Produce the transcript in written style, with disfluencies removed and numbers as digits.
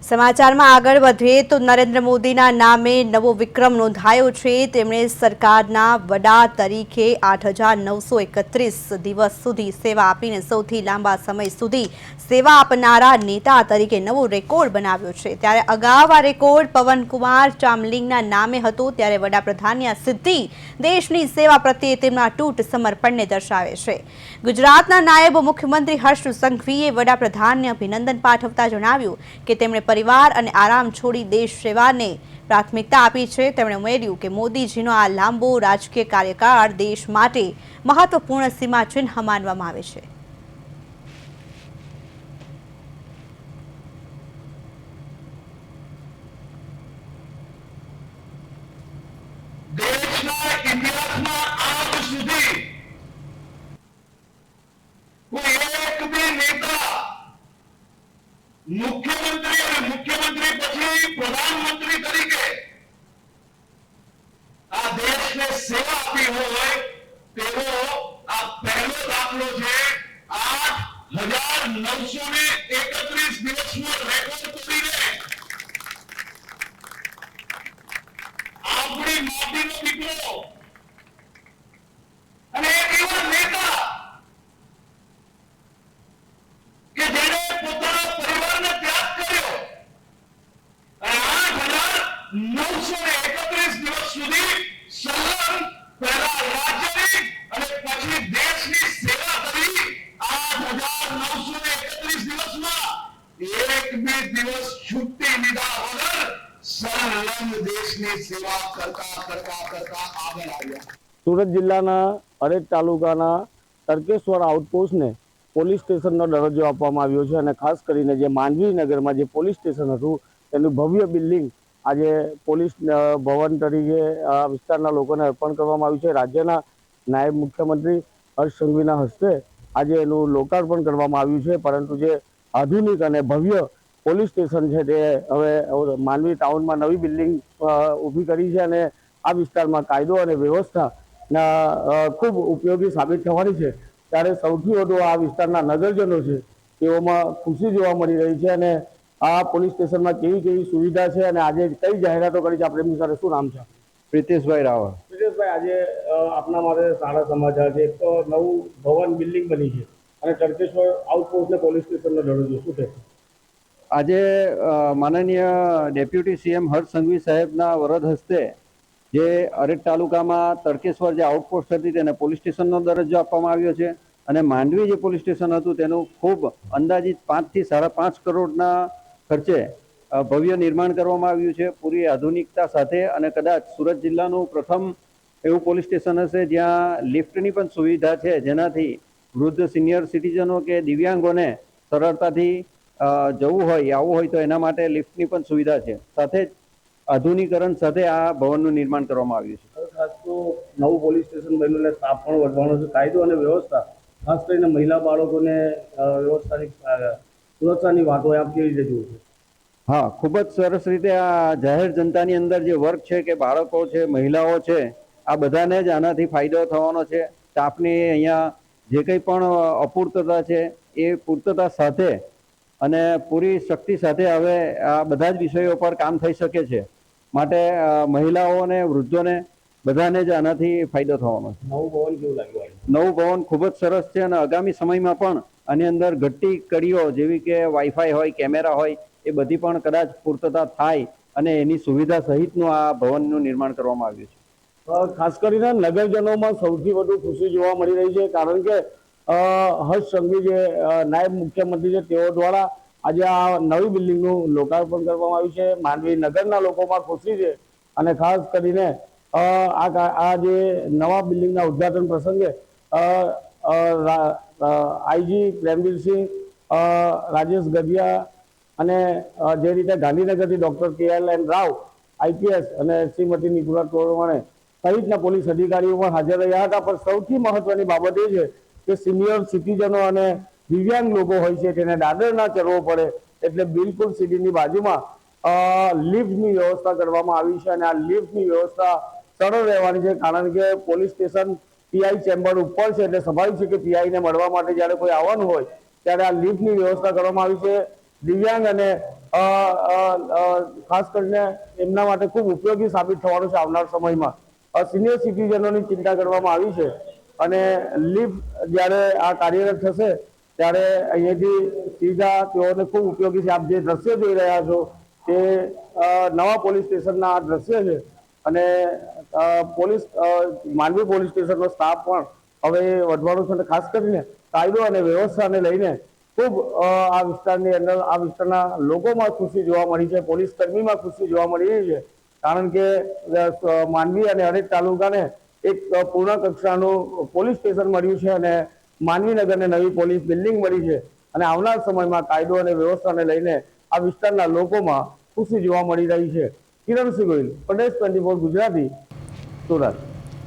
સમાચારમાં આગળ વધીએ તો નરેન્દ્ર મોદીના નામે નવો વિક્રમ નોંધાયો છે। તેમણે સરકારના વડા તરીકે 8,931 દિવસ સુધી સેવા આપીને સૌથી લાંબા સમય સુધી સેવા આપનારા નેતા તરીકે નવો રેકોર્ડ બનાવ્યો છે। ત્યારે અગાઉ આ રેકોર્ડ પવનકુમાર ચામલિંગના નામે હતો। ત્યારે વડાપ્રધાનની આ સિદ્ધિ દેશની સેવા પ્રત્યે તેમના અતૂટ સમર્પણને દર્શાવે છે। ગુજરાતના નાયબ મુખ્યમંત્રી હર્ષ સંઘવીએ વડાપ્રધાનને અભિનંદન પાઠવતા જણાવ્યું કે તેમણે परिवार और आराम छोड़ी देश सेवा ने प्राथमिकता आपी है। તેમણે ઉમેર્યું કે મોદીજીનો આ લાંબો રાજકીય કાર્યકાળ દેશ માટે મહત્વપૂર્ણ સીમાચિહ્ન માનવામાં આવે છે। દેશના ઇતિહાસમાં આજ સુધી કોઈ એક બી નેતા मुख्यमंत्री और मुख्यमंत्री पछी प्रधानमंत्री तरीके आ देश ने सेवा आपी होय तेवो आ पहलो दाखलो छे। 8,931 दिवसनो रेकॉर्ड तोड़ीने आपणी माटीनो દીકરો અને એક એવા નેતા કે જેને પોતાના પરિવારને ત્યાગ કર્યો અને 8,931 દિવસ સુધી સંલગ્ન પહેલા રાજ્યની અને પછી દેશની સેવા કરી। 8,931 દિવસમાં એક બી દિવસ છૂટી લીધા વગર સંલગ્ન દેશની સેવા કરતા કરતા કરતા આગળ આવ્યા। સુરત જિલ્લાના અરેજ તાલુકાના તરકેશ્વર આઉટપોસ્ટને પોલીસ સ્ટેશનનો દરજ્જો આપવામાં આવ્યો છે અને ખાસ કરીને જે માંડવી નગરમાં જે પોલીસ સ્ટેશન હતું તેનું ભવ્ય બિલ્ડિંગ આજે પોલીસ ભવન તરીકે આ વિસ્તારના લોકોને અર્પણ કરવામાં આવ્યું છે। રાજ્યના નાયબ મુખ્યમંત્રી હર્ષ સંઘવીના હસ્તે આજે એનું લોકાર્પણ કરવામાં આવ્યું છે। પરંતુ જે આધુનિક અને ભવ્ય પોલીસ સ્ટેશન છે તે હવે માંડવી ટાઉનમાં નવી બિલ્ડિંગ ઊભી કરી છે અને આ વિસ્તારમાં કાયદો અને વ્યવસ્થાના ખૂબ ઉપયોગી સાબિત થવાની છે। ત્યારે સૌથી વધુ આ વિસ્તારના નગરજનો છે તેઓમાં ખુશી જોવા મળી રહી છે અને આ પોલીસ સ્ટેશનમાં કેવી કેવી સુવિધા છે અને આજે કઈ જાહેરાતો કરી છે આપણે એમની સાથે શું નામ છે? પ્રિતેશભાઈ રાવળ। પ્રિતેશભાઈ, આજે આપના માટે સારા સમાચાર છે। એક તો નવું ભવન બિલ્ડિંગ બની છે અને તરકેશ્વર આઉટપોસ્ટને પોલીસ સ્ટેશનનો દરજ્જો, શું છે? આજે માનનીય ડેપ્યુટી સીએમ હર્ષ સંઘવી સાહેબના વરદ હસ્તે જે અરેજ તાલુકામાં તરકેશ્વર જે આઉટપોસ્ટ હતી તેને પોલીસ સ્ટેશનનો દરજ્જો આપવામાં આવ્યો છે અને માંડવી જે પોલીસ સ્ટેશન હતું તેનું ખૂબ અંદાજિત 5 થી 5.5 કરોડના ખર્ચે ભવ્ય નિર્માણ કરવામાં આવ્યું છે પૂરી આધુનિકતા સાથે। અને કદાચ સુરત જિલ્લાનું પ્રથમ એવું પોલીસ સ્ટેશન હશે જ્યાં લિફ્ટની પણ સુવિધા છે, જેનાથી વૃદ્ધ સિનિયર સિટીઝનો કે દિવ્યાંગોને સરળતાથી જવું હોય આવવું હોય તો એના માટે લિફ્ટની પણ સુવિધા છે। સાથે જ આધુનિકરણ સાથે આ ભવનનું નિર્માણ કરવામાં આવ્યું છે। ખાસ તો નવું પોલીસ સ્ટેશન બન્યું એટલે સ્ટાફ પણ વધવાનો છે। કાયદો અને વ્યવસ્થા, ખાસ કરીને મહિલા બાળકોને વ્યવસ્થાની સુરક્ષાની વાત હોય, આપ કેવી રીતે જુઓ છો? હા, ખૂબ જ સરસ રીતે આ જાહેર જનતાની અંદર જે વર્ગ છે કે બાળકો છે, મહિલાઓ છે, આ બધાને જ આનાથી ફાયદો થવાનો છે। સ્ટાફની અહીંયા જે કંઈ પણ અપૂર્તતા છે એ પૂર્તતા સાથે અને પૂરી શક્તિ સાથે હવે આ બધા જ વિષયો પર કામ થઈ શકે છે। માટે મહિલાઓને, વૃદ્ધોને બધાને જ આનાથી ફાયદો થવાનો છે। નવું ભવન કેવું લાગ્યું? નવું ભવન ખૂબ જ સરસ છે અને આગામી સમયમાં પણ આની અંદર ઘટતી કડીઓ જેવી કે વાઈફાઈ હોય, કેમેરા હોય, એ બધી પણ કદાચ પૂર્તતા થાય અને એની સુવિધા સહિતનું આ ભવનનું નિર્માણ કરવામાં આવ્યું છે। ખાસ કરીને નગરજનોમાં સૌથી વધુ ખુશી જોવા મળી રહી છે, કારણ કે હર્ષ સંઘવી જે નાયબ મુખ્યમંત્રી છે તેઓ દ્વારા આજે આ નવી બિલ્ડિંગનું લોકાર્પણ કરવામાં આવ્યું છે। માંડવી નગરના લોકોમાં ખુશી છે અને ખાસ કરીને આ જે નવા બિલ્ડિંગના ઉદ્ઘાટન પ્રસંગે આઈજી પ્રેમવીરસિંહ, રાજેશ ગઢિયા અને જે રીતે ગાંધીનગરથી ડૉક્ટર KLN રાવ IPS અને શ્રીમતી નિપુણા તોરવણે સહિતના પોલીસ અધિકારીઓ પણ હાજર રહ્યા હતા। પણ સૌથી મહત્વની બાબત એ છે કે સિનિયર સિટીઝનો અને દિવ્યાંગ લોકો હોય છે તેને દાદર ના ચડવો પડે એટલે બિલકુલ સીડીની બાજુમાં લિફ્ટની વ્યવસ્થા કરવામાં આવી છે અને આ લિફ્ટની વ્યવસ્થા સરળ રહેવાની છે, કારણ કે પોલીસ સ્ટેશન PI ચેમ્બર ઉપર છે એટલે સ્વાભાવિક છે કે PI ને મળવા માટે જ્યારે કોઈ આવવાનું હોય ત્યારે આ લિફ્ટની વ્યવસ્થા કરવામાં આવી છે। દિવ્યાંગ અને ખાસ કરીને એમના માટે ખૂબ ઉપયોગી સાબિત થવાનું છે આવનાર સમયમાં. સિનિયર સિટીઝનોની ચિંતા કરવામાં આવી છે અને લિફ્ટ જ્યારે આ કાર્યરત થશે ત્યારે અહીંયાથી સીધા તેઓને ખૂબ ઉપયોગી છે. આપ જે દ્રશ્ય જોઈ રહ્યા છો તે નવા પોલીસ સ્ટેશનના આ દ્રશ્ય છે અને માંડવી પોલીસ સ્ટેશનનો સ્ટાફ પણ હવે વધવાનું છે અને ખાસ કરીને કાયદો અને વ્યવસ્થાને લઈને ખૂબ આ વિસ્તારની અંદર આ વિસ્તારના લોકોમાં ખુશી જોવા મળી છે, પોલીસ કર્મીમાં ખુશી જોવા મળી રહી છે. કારણ કે માંડવી અને હરેક તાલુકાને એક પૂર્ણ કક્ષાનું પોલીસ સ્ટેશન મળ્યું છે અને માંડવીનગરને નવી પોલીસ બિલ્ડિંગ મળી છે અને આવનાર સમયમાં કાયદો અને વ્યવસ્થાને લઈને આ વિસ્તારના લોકોમાં ખુશી જોવા મળી રહી છે. કિરણસિંહ ગોહિલ, પ્રદેશ 24 ગુજરાતી, સુરત.